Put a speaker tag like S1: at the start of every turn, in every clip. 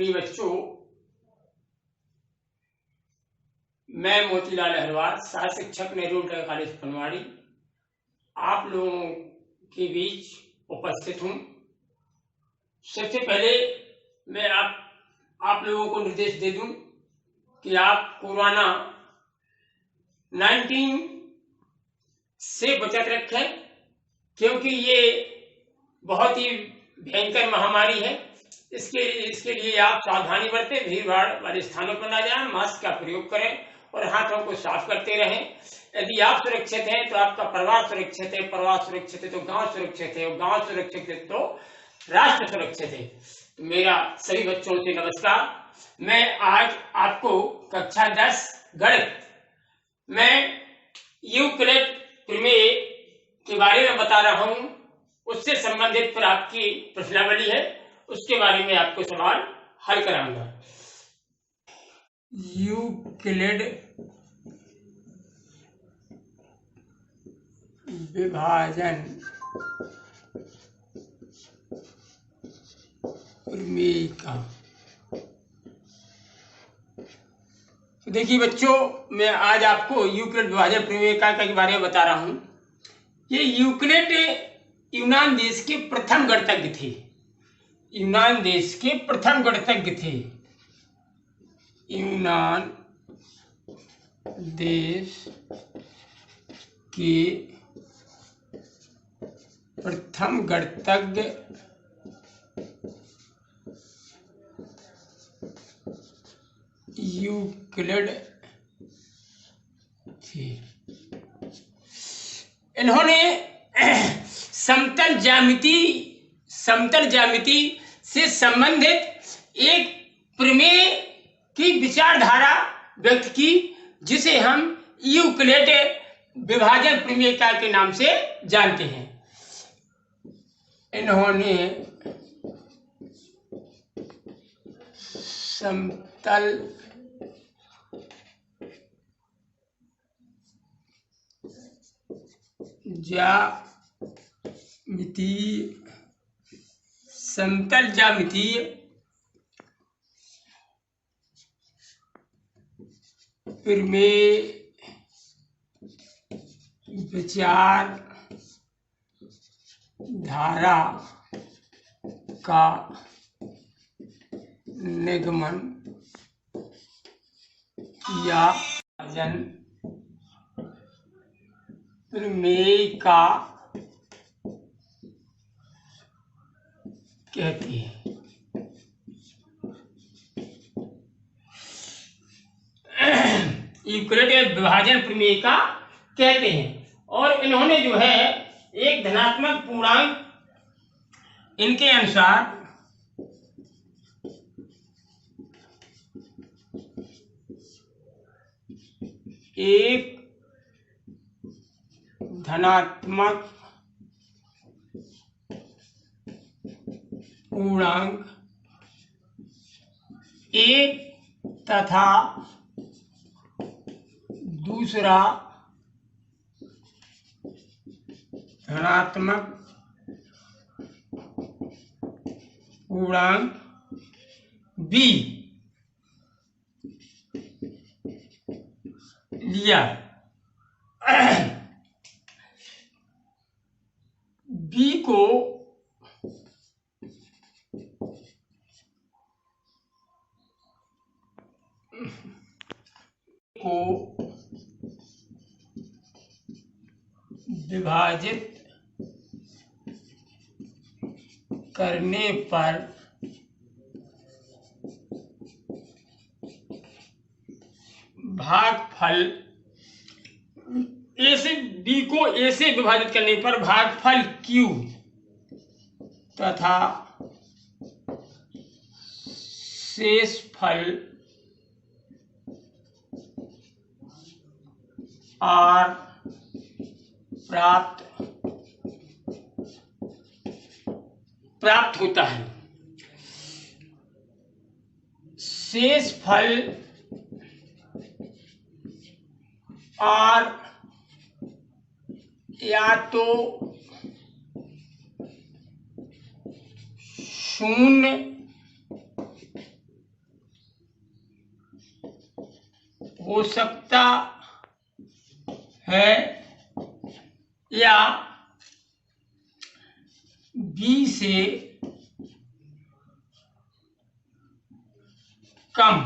S1: प्रिय बच्चों, मैं मोतीलाल अहरवाल, सह शिक्षक नेहरू इंटर कॉलेज पनवाड़ी, आप लोगों के बीच उपस्थित हूँ। सबसे पहले मैं आप लोगों को निर्देश दे दूं कि आप कोरोना 19 से बचत रखें, क्योंकि ये बहुत ही भयंकर महामारी है। इसके लिए आप सावधानी बरतें, भीड़ भाड़ वाले स्थानों पर ना जाएं, मास्क का प्रयोग करें और हाथों को साफ करते रहें। यदि आप सुरक्षित हैं तो आपका परिवार सुरक्षित है, परिवार सुरक्षित है तो गांव सुरक्षित है, और गांव सुरक्षित है तो राष्ट्र सुरक्षित है। तो मेरा सभी बच्चों से नमस्कार। मैं आज आपको कक्षा 10 गणित में यूक्लिड प्रमेय के बारे में बता रहा हूं। उससे संबंधित फिर आपकी प्रश्नावली है, उसके बारे में आपको सवाल हल कराऊंगा। यूक्लिड विभाजन प्रमेय का। देखिए बच्चों, मैं आज आपको यूक्लिड विभाजन प्रमेय के बारे में बता रहा हूं। ये यूक्लिड यूनान देश के प्रथम गणितज्ञ थे। यूनान देश के प्रथम गणितज्ञ थे। यूनान देश के प्रथम गणितज्ञ यूक्लिड थे। इन्होंने समतल ज्यामिति से संबंधित एक प्रमेय की विचारधारा व्यक्त की, जिसे हम यूक्लिड विभाजन प्रमेय के नाम से जानते हैं। इन्होंने समतल ज्यामितीय प्रमेय विचारधारा का निगमन किया। प्रमेय का कहते हैं। यूक्लिड विभाजन प्रमेय का कहते हैं। और इन्होंने जो है एक धनात्मक पूर्णांक, इनके अनुसार एक धनात्मक पूर्णांक एक तथा दूसरा धनात्मक पूर्णांक b लिया। b को विभाजित करने पर भागफल ए से बी को ए से विभाजित करने पर भागफल q तथा शेषफल r प्राप्त होता है। शेषफल r या तो 0 हो सकता है या बी से कम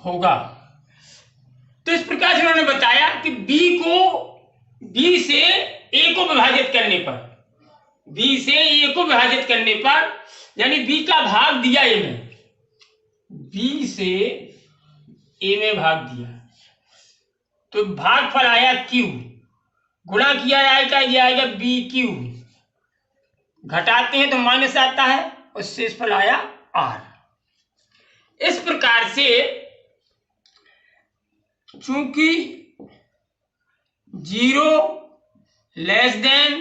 S1: होगा। तो इस प्रकार से उन्होंने बताया कि बी से ए को विभाजित करने पर, बी से ए को विभाजित करने पर, यानी बी का भाग दिया ए में, बी से ए में भाग दिया तो भागफल आया क्यू, गुणा किया जाएगा ये आएगा बी क्यू, घटाते हैं तो माइनस आता है और शेषफल आया आर। इस प्रकार से चूंकि 0 less than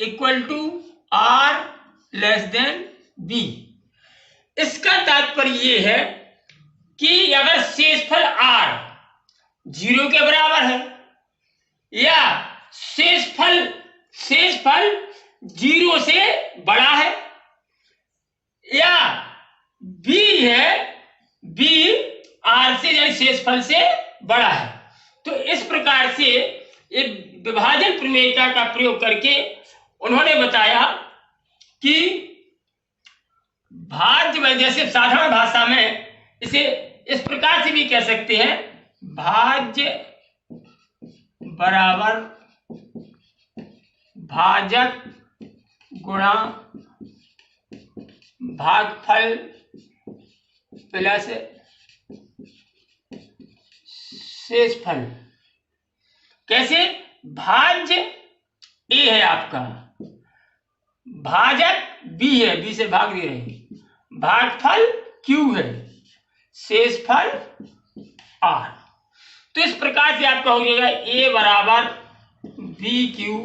S1: equal to r less than b, इसका तात्पर्य यह है कि अगर शेषफल आर 0 के बराबर है या शेषफल 0 से बड़ा है या बी है, बी आर से यानी शेषफल से बड़ा है, तो इस प्रकार से एक विभाजन प्रमेयिका का प्रयोग करके उन्होंने बताया कि भाज्य, जैसे साधारण भाषा में इसे इस प्रकार से भी कह सकते हैं, भाज्य बराबर भाजक गुणा भागफल प्लस शेषफल। कैसे? भाज्य ए है आपका, भाजक बी है, बी से भाग दे रहे हैं, भागफल क्यू है, शेषफल आर। तो इस प्रकार से आपका हो जाएगा ए बराबर बी क्यू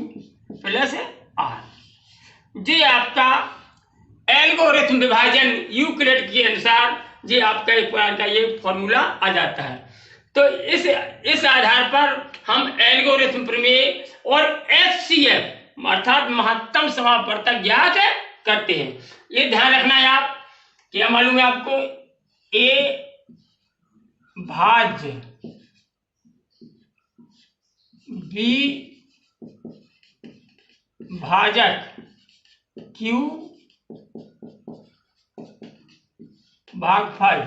S1: प्लस आर। ये आपका एल्गोरिथम विभाजन यूक्लिड के अनुसार ये आपका एक प्रकार का ये फॉर्मूला आ जाता है। तो इस आधार पर हम एल्गोरिथम प्रमेय और एचसीएफ अर्थात महत्तम समापवर्तक ज्ञात करते हैं। ये ध्यान रखना है आप, क्या मालूम है आपको, ए भाज्य बी भाजक क्यू भागफल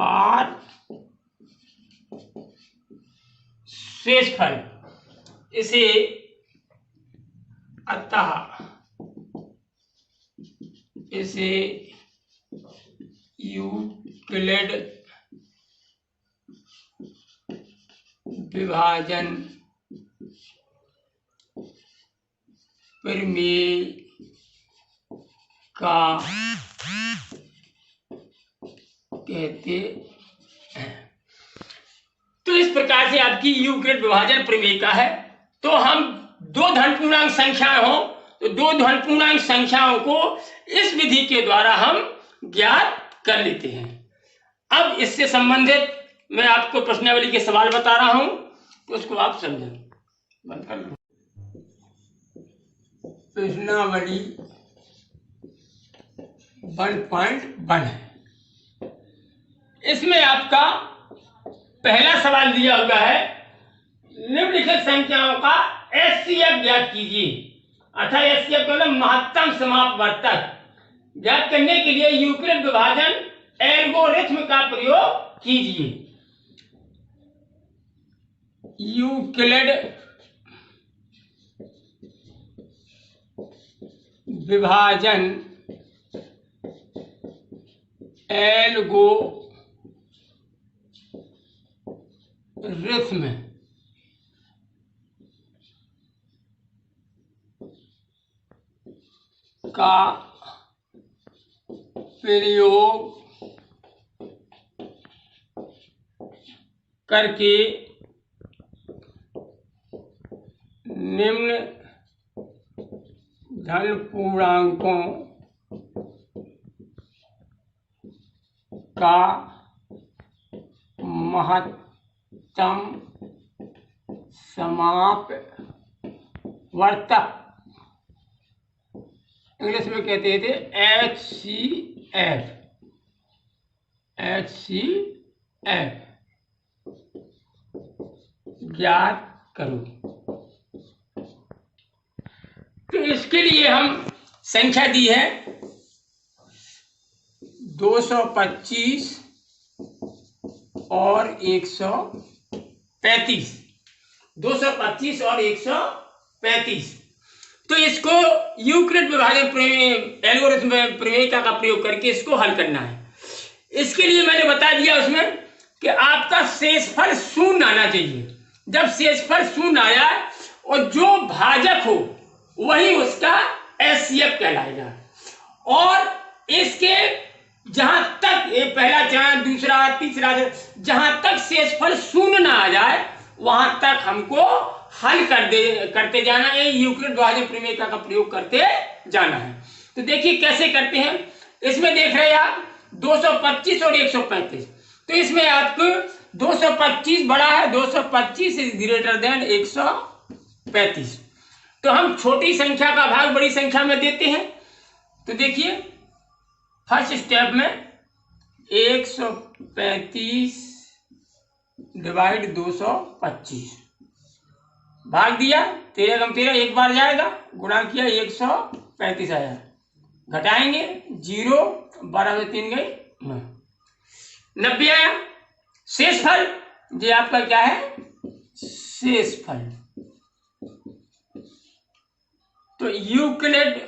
S1: आर शेषफल। इसे अतः इसे यूक्लिड विभाजन प्रमेय का कहते हैं। तो इस प्रकार से आपकी यूक्लिड विभाजन प्रमेयिका है। तो हम दो धन पूर्णांक संख्याएं हो तो दो धन पूर्णांक संख्याओं को इस विधि के द्वारा हम ज्ञात कर लेते हैं। अब इससे संबंधित मैं आपको प्रश्नावली के सवाल बता रहा हूं, तो उसको आप समझें। बंद कर लो। प्रश्नावली 1.1 है। इसमें आपका पहला सवाल दिया हुआ है, निम्नलिखित संख्याओं का एचसीएफ ज्ञात कीजिए। अर्थात एचसीएफ मतलब महत्तम समापवर्तक ज्ञात करने के लिए यूक्लिड विभाजन एल्गोरिथम का प्रयोग कीजिए। यूक्लिड विभाजन एल्गोरिथम का प्रयोग करके निम्न धन पूर्णांकों का महत्तम समापवर्तक, इंग्लिश में कहते थे HCF, HCF ज्ञात करो। तो इसके लिए हम संख्या दी है 225 और 135, 225 और 135। तो इसको यूक्लिड विभाजन एल्गोरिथम प्रमेयिका का प्रयोग करके इसको हल करना है। इसके लिए मैंने बता दिया उसमें कि आपका शेषफल शून्य आना चाहिए। जब शेषफल शून्य आया और जो भाजक हो वही उसका एचसीएफ कहलाएगा। और इसके जहां तक ये पहला चरण, दूसरा, तीसरा, जहां तक शेषफल शून्य ना आ जाए वहां तक हमको हल करते जाना है, यूक्लिड विभाजन प्रमेयिका का प्रयोग करते जाना है। तो देखिए कैसे करते हैं। इसमें देख रहे हैं आप 225 और 135। तो इसमें आपको 225 बड़ा है, 225 इज ग्रेटर देन 135। तो हम छोटी संख्या का भाग बड़ी संख्या में देते हैं। तो देखिए फर्स्ट स्टेप में 135 डिवाइड 225 भाग दिया, 13 कम 13 एक बार जाएगा, गुणा किया 135 आया, घटाएंगे 0, 12 में 3 गए 9, 90 आया। शेषफल ये आपका क्या है, शेषफल। तो यूक्लिड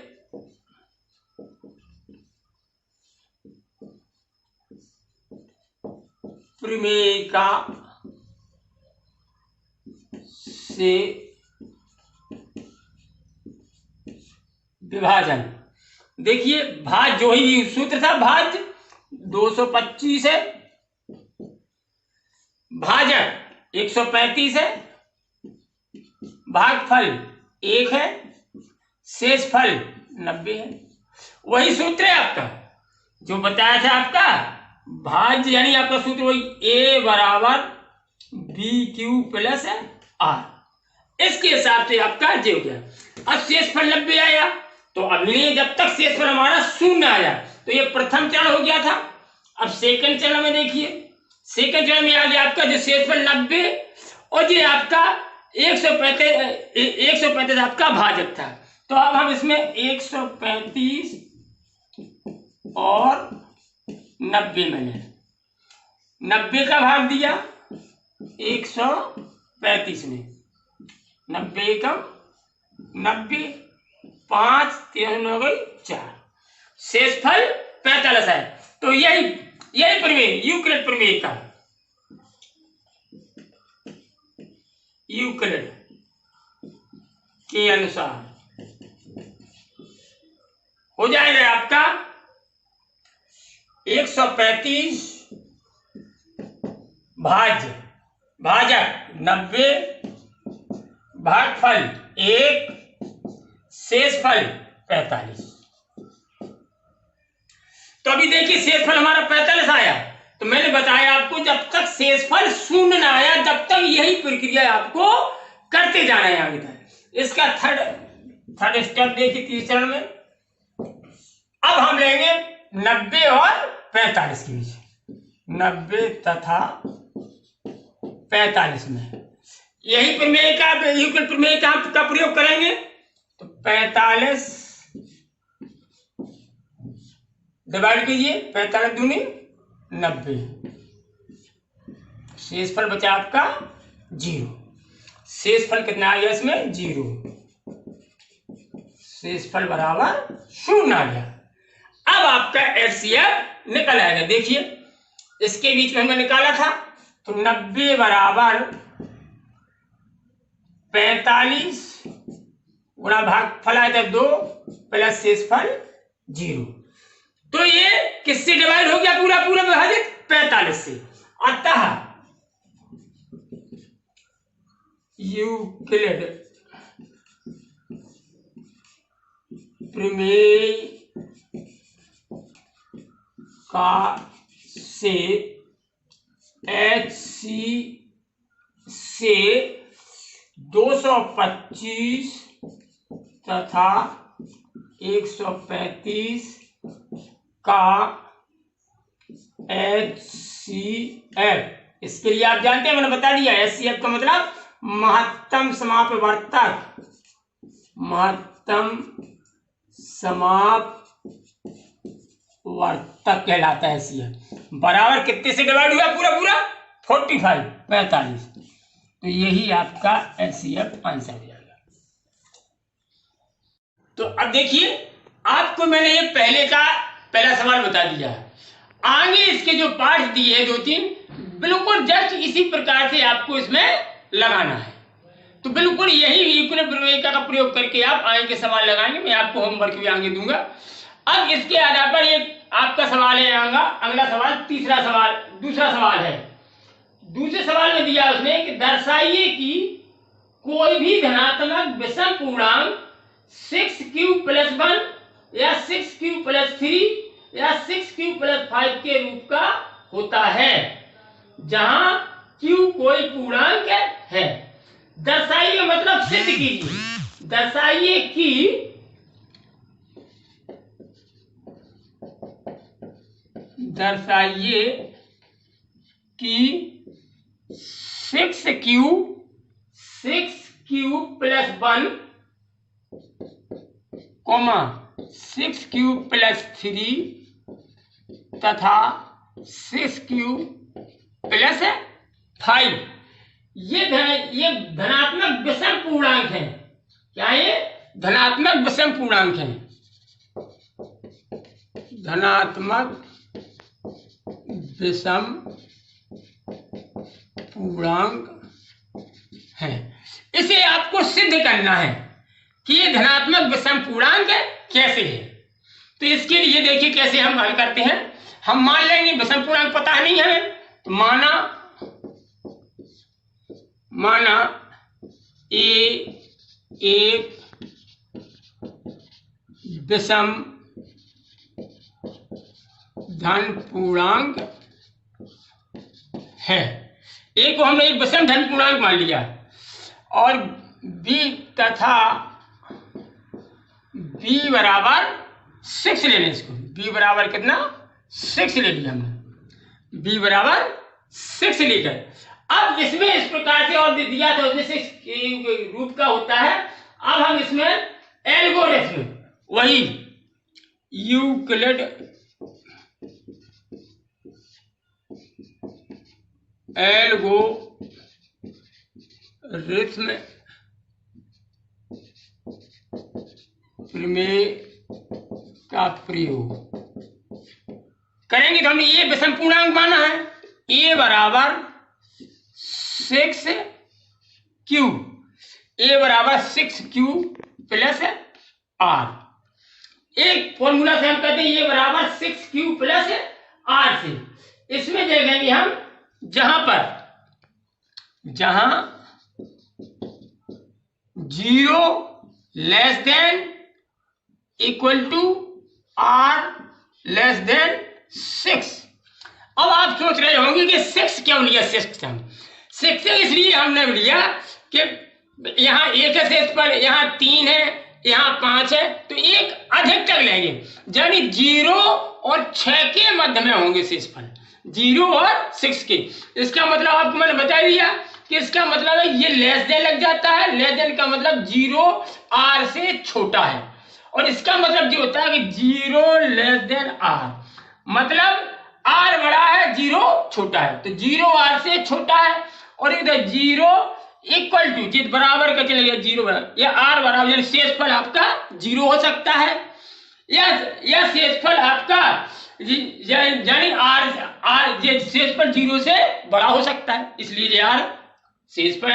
S1: प्रमेयिका से विभाजन, देखिए भाज जो ही सूत्र था, भाज 225 है, भाजक 135 है, भागफल 1 है, शेषफल 90 है। वही सूत्र है आपका जो बताया था आपका भाज्य, यानी आपका सूत्र वही A बराबर BQ प्लस R। इसके हिसाब से आपका जे हो गया। अब शेषफल 90 आया, तो अभी जब तक शेषफल हमारा शून्य आया तो ये प्रथम चरण हो गया था। अब सेकंड चरण में देखिए, सेकंड चरण में आ गया आपका जो शेषफल 90 और ये आपका 135 आपका भाजक था। तो अब हम इसमें 135 और 90 में ले, 90 का भाग दिया 135 में, 90 का 90, 5 3 हो गई 4, शेषफल 45 है। तो यही प्रमेय यूक्लिड प्रमेय का, यूक्लिड के अनुसार हो जाएगा आपका 135 भाजक 90, भागफल 1, शेषफल 45। तो अभी देखिए शेषफल हमारा 45 आया। तो मैंने बताया आपको जब तक शेषफल शून्य ना आया तब तक यही प्रक्रिया आपको करते जाना है आगे तक। इसका थर्ड स्टेप देखिए तीसरे चरण में। अब हम लेंगे 90 और 45 के बीच, 90 तथा 45 में यही प्रमेय का, यूक्लिड प्रमेय का प्रयोग करेंगे। तो 45 डिवाइड कीजिए, 45 दूनी 90, शेषफल बचा आपका 0। शेषफल कितना आ गया इसमें 0, शेषफल बराबर 0 आ गया। अब आपका एचसीएफ निकल आएगा। देखिए इसके बीच में हमने निकाला था, तो 90 बराबर 45 गुणा भागफल आया था 2 प्लस शेषफल 0। तो ये किससे डिवाइड हो गया, पूरा पूरा विभाजित 45 से। अतः यूक्लिड प्रमेय का से HC से 225 तथा 135 का HCF, इसके लिए आप जानते हैं, मैंने बता दिया, HCF का मतलब महत्तम समापवर्तक, महत्तम समापवर्तक कहलाता है HCF। बराबर कितने से डिवाइड हुआ पूरा पूरा 45। तो यही आपका HCF आंसर हो जाएगा। तो अब देखिए, आपको मैंने ये पहला सवाल बता दिया है। आगे इसके जो पार्ट दिए हैं 2-3, बिल्कुल जस्ट इसी प्रकार से आपको इसमें लगाना है। तो बिल्कुल यही इक्विलिब्रियम का प्रयोग करके आप आगे के सवाल लगाएंगे। मैं आपको होमवर्क भी आगे दूंगा। अब इसके आधार पर ये आपका सवाल है अगला सवाल, दूसरा सवाल है। दूसरे सवाल में दिया उसने कि दर्शाइए कि कोई भी धनात्मक विषम पूर्णांक 6q+1 या 6q+3 या 6q+5 के रूप का होता है जहां q कोई पूर्णांक है। दर्शाइए मतलब सिद्ध कीजिए। दर्शाइए कि दर्शाइए कि 6q+1 6q+3 तथा 6q+5 ये धनात्मक विषम पूर्णांक हैं। क्या ये धनात्मक विषम पूर्णांक हैं? धनात्मक विषम पूर्णांक है। इसे आपको सिद्ध करना है कि ये धनात्मक विषम पूर्णांक कैसे है। तो इसके लिए देखिए कैसे हम हल करते हैं। हम मान लेंगे विषम पूर्णांक पता नहीं है, तो माना ए एक विषम धन पूर्णांक है। ए को हमने एक विषम धन पूर्णांक मान लिया और बी तथा बी बराबर 6 ले लें। इसको बी बराबर कितना 6 ले लिया हमने, बी बराबर 6 लेकर अब इसमें इस प्रकार से और दिया था उसमें 6 रूप का होता है। अब हम इसमें एल्गोरिथम वही यूक्लिड एल्गोरिथम प्रमेय का प्रयोग करेंगे। तो हमने ये विषम पूर्णांक माना है, ए बराबर 6q, ए बराबर 6q+r। एक फॉर्मूला से हम कहते हैं ये बराबर 6q+r से। इसमें देखेंगे हम जहां 0 less than equal to r less than 6। अब आप सोच रहे होंगे कि 6 क्यों लिया। 6 इसलिए हमने लिया कि यहाँ 1 है शेष पर, यहाँ 3 है, यहाँ 5 है, तो एक अधिक तक लेंगे, यानी 0 और 6 के मध्य में होंगे शेष फल, 0 और 6 के। इसका मतलब आपको मैंने बता दिया कि इसका मतलब है ये लेस देन लग जाता है। लेस देन का मतलब 0 r से छोटा है, और इसका मतलब जो होता है कि 0 लेस देन r, मतलब r बड़ा है 0 छोटा है, तो 0 r से छोटा है। और इधर 0 इक्वल टू जिस बराबर का चलेगा 0 बराबर या r बराबर, यानी शेषफल आपका 0 हो सकता है या शेषफल आपका यानी r शेषफल 0 से बड़ा हो सकता है, इसलिए r शेषफल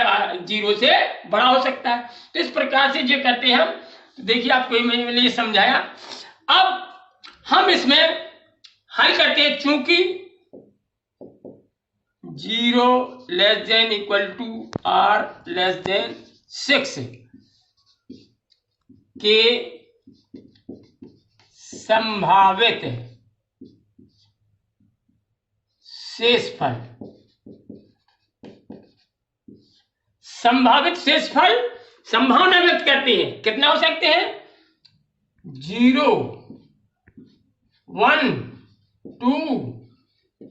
S1: 0 से बड़ा हो सकता है। तो इस प्रकार से जो करते हैं हम, तो देखिए आपको मैंने ये समझाया। अब हम इसमें हल करते हैं, चूंकि 0 less than equal to r less than 6 के संभावित शेषफल, संभावना व्यक्त करते हैं। कितना हो सकते हैं? 0, 1, 2,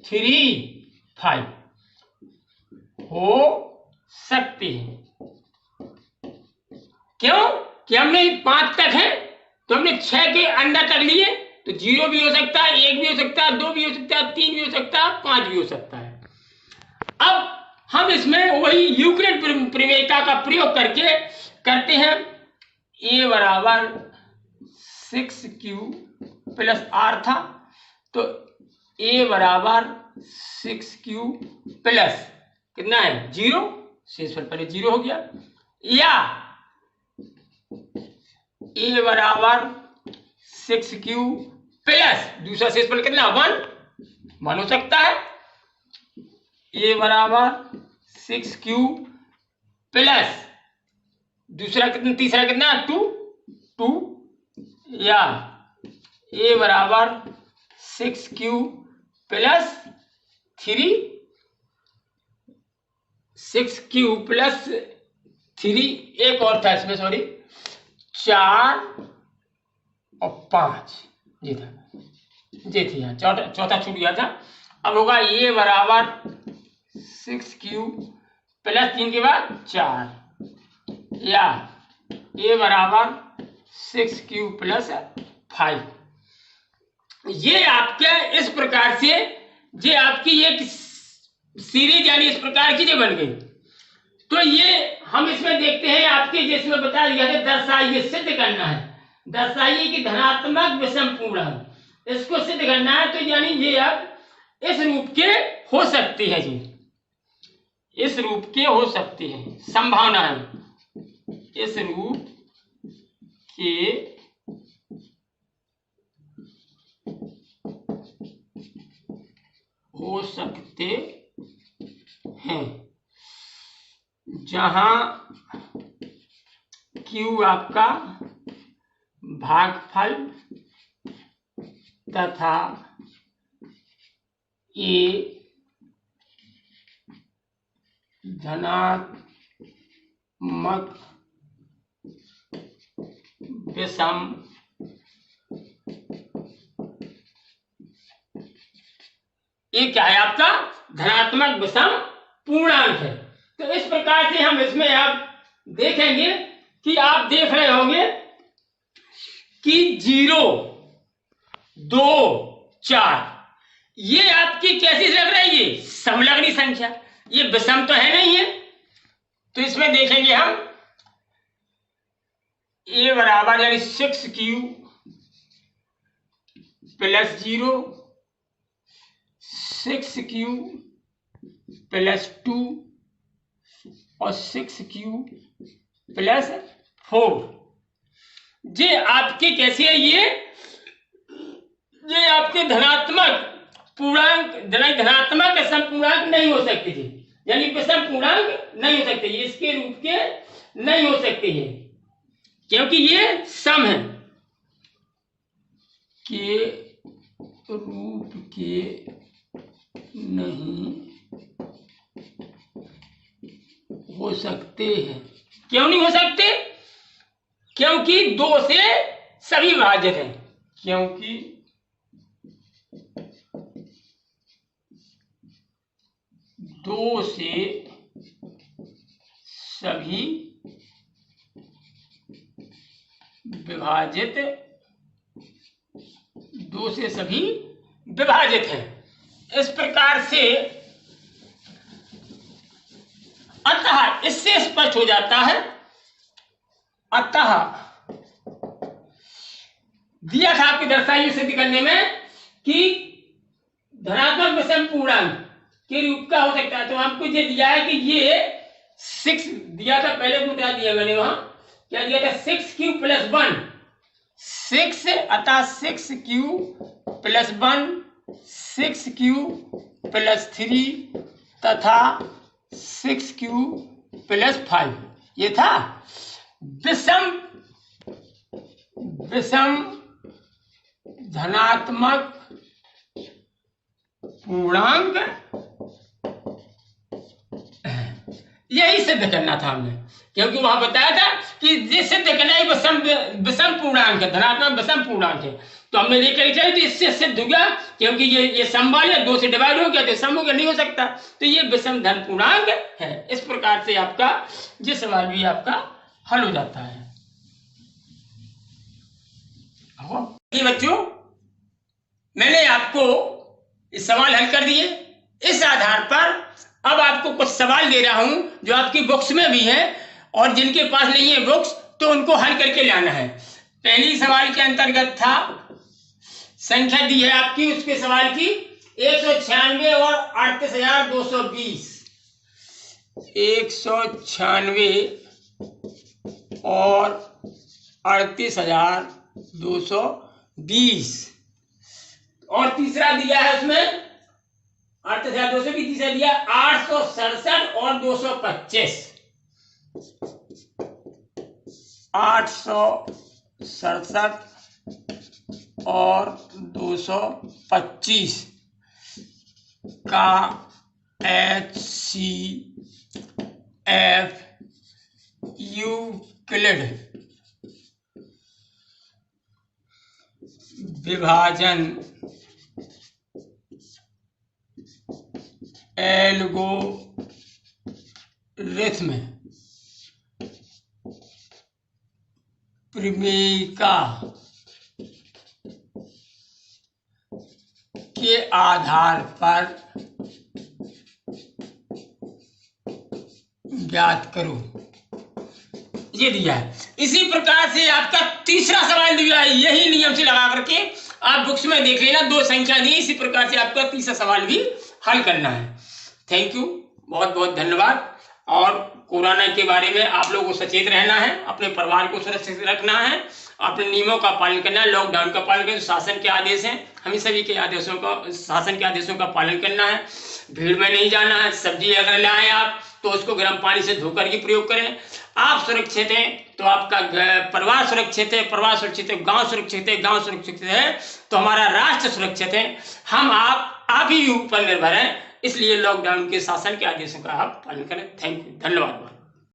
S1: 3, 5 हो सकते हैं। क्यों कि हमने 5 तक है तो हमने 6 के अंदर तक लिए, तो 0 भी हो सकता है, 1 भी हो सकता है, 2 भी हो सकता है, 3 भी हो सकता है, 5 भी हो सकता है। अब हम इसमें वही यूक्लिड प्रमेयिका का प्रयोग करके करते हैं। a बराबर 6q प्लस r था, तो a बराबर 6q प्लस कितना है 0, शेषफल पहले 0 हो गया, या a बराबर 6q प्लस दूसरा शेषफल कितना 1 हो सकता है। a बराबर 6q प्लस दूसरा कितना, तीसरा कितना 2, या a बराबर 6q प्लस 3, 6q प्लस 3, एक और था इसमें, सॉरी 4 और 5, ये थी यहाँ, चौथा छूट गया था। अब होगा a बराबर 6q प्लस 3 के बाद 4, या a बराबर 6q प्लस 5। ये आपके इस प्रकार से ये आपकी एक सीरीज यानी इस प्रकार की जो बन गई। तो ये हम इसमें देखते हैं आपके जिसमें बता दिया है, दर्शाइए, सिद्ध करना है, दर्शाइए कि धनात्मक विषम पूर्णांक, इसको सिद्ध करना है। तो यानी ये अब इस रूप के हो सकते हैं, जी इस रूप के हो सकते हैं, संभावना है इस रूप के हो सकते हैं, जहां Q आपका भागफल तथा A धनात्मक विषम ये क्या है आपका धनात्मक विषम पूर्णांक है। तो इस प्रकार से हम इसमें आप देखेंगे कि आप देख रहे होंगे कि 0, 2, 4 ये आपकी कैसी लग रही है, समलग्नी संख्या, ये विषम तो है नहीं है। तो इसमें देखेंगे हम a बराबर यानी 6q प्लस 0, 6q प्लस 2 और 6q प्लस 4, ये आपके कैसे है, ये आपके धनात्मक पूर्णांक, धनात्मक विषम पूर्णांक नहीं हो सकते थे, यानी विषम पूर्णांक नहीं हो सकते, ये इसके रूप के नहीं हो सकते हैं, क्योंकि ये सम है, के रूप के नहीं हो सकते हैं। क्यों नहीं हो सकते? क्योंकि 2 से सभी विभाजित हैं, क्योंकि 2 से सभी विभाजित, 2 से सभी विभाजित है। इस प्रकार से अतः इससे स्पष्ट हो जाता है, अतः दिया था आपके दर्शाइए सिद्ध करने में कि धनात्मक विषम पूर्णांक के रूप का हो सकता है। तो आपको ये दिया है कि ये 6 दिया था, पहले को क्या दिया मैंने, वहां क्या दिया था 6q प्लस 1, 6 अतः 6q प्लस 1, 6q प्लस 3 तथा 6q प्लस 5, ये था विषम धनात्मक पूर्णांक। यही सिद्ध करना था हमने क्योंकि वहां बताया था कि जिससे देखना ही विषम पूर्णांक है, धनात्मक विषम पूर्णांक है, तो हमने लेकर चले तो इससे सिद्ध हो गया, क्योंकि ये समवाल है, 2 से डिवाइड हो गया तो सम हो गया, नहीं हो सकता, तो ये विषम धन पूर्णांक है। इस प्रकार से आपका ये सवाल भी आपका हल हो जाता है। बच्चों, मैंने आपको इस सवाल हल कर दिए। इस आधार पर अब आपको कुछ सवाल दे रहा हूं जो आपकी बुक्स में भी है, और जिनके पास नहीं है बुक्स तो उनको हल करके लाना है। पहली सवाल के अंतर्गत था, संख्या दी है आपकी, उसके सवाल की 196 और 38,220, 196 और 38,220, और तीसरा दिया है उसमें 38,220, तीसरा दिया 867 और 225, 867 और 225 का HCF यूक्लिड विभाजन एल्गोरिथ्म प्रमेयिका के आधार पर ज्ञात करो, ये दिया है। इसी प्रकार से आपका तीसरा सवाल दिया है, यही नियम से लगा करके आप बुक्स में देख लेना, 2 संख्या दी, इसी प्रकार से आपका तीसरा सवाल भी हल करना है। थैंक यू, बहुत बहुत धन्यवाद। और कोरोना के बारे में आप लोगों को सचेत रहना है, अपने परिवार को सुरक्षित रखना है, अपने नियमों का पालन करना है, लॉकडाउन का पालन करना है, शासन के आदेश हैं, हमें सभी के आदेशों का, शासन के आदेशों का पालन करना है, भीड़ में नहीं जाना है। सब्जी अगर लाएं आप तो उसको गर्म पानी से धोकर ही प्रयोग करें। आप सुरक्षित हैं तो आपका परिवार सुरक्षित है, परिवार सुरक्षित है, गांव सुरक्षित है, गांव सुरक्षित है तो हमारा राष्ट्र सुरक्षित है। हम आप ही ऊपर निर्भर हैं, इसलिए लॉकडाउन के शासन के आदेशों का आप पालन करें। थैंक यू, धन्यवाद।